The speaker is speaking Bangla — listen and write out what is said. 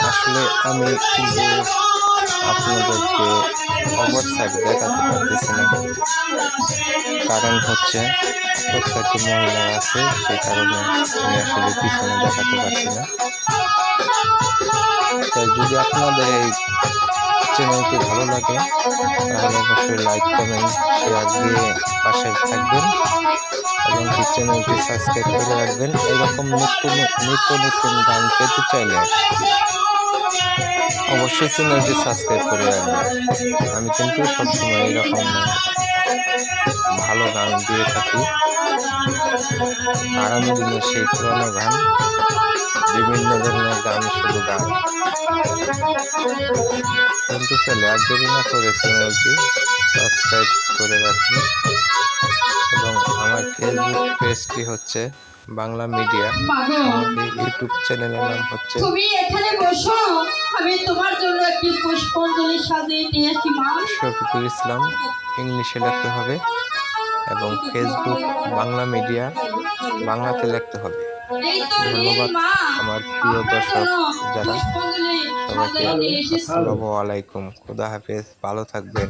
আসলে আমি কিন্তু আপনাদেরকে অপর সাইড দেখাতে পারতেছি না, কারণ হচ্ছে অপর সাইডে মহিলা আছে, সেই কারণে আমি আসলে পিছনে দেখাতে পারছি না। তাই যদি আপনাদের এই চ্যানেলটি ভালো লাগে তাহলে অবশ্যই লাইক, কমেন্ট, শেয়ার দিয়ে পাশে থাকবেন এবং চ্যানেলটি সাবস্ক্রাইব করে রাখবেন। এরকম নিত্য নতুন গান পেতে চাইলে অবশ্যই চ্যানেলটি সাবস্ক্রাইব করে রাখবেন। আমি কিন্তু সবসময় এরকম ভালো গান দিয়ে থাকি, আগামী দিনের সেই পুরোনো গান, বিভিন্ন ধরনের গান, শুধু গান। কিন্তু চলে আর দেরি না করে চ্যানেলটি সাবস্ক্রাইব করে রাখুন এবং আমার ফেসবুক পেজটি হচ্ছে বাংলা মিডিয়া। আমাদের ইউটিউব চ্যানেলের নাম হচ্ছে তুমি এখানে বসো, আমি তোমার জন্য একটি পুষ্পাঞ্জলি সাজিয়ে নিয়েছি মা। শফিকুল ইসলাম ইংলিশে লিখতে হবে এবং ফেসবুক বাংলা মিডিয়া বাংলাতে লিখতে হবে। ধন্যবাদ আমার প্রিয় দর্শক যারা, সবাইকে আসসালামু আলাইকুম, খুদা হাফেজ, ভালো থাকবেন।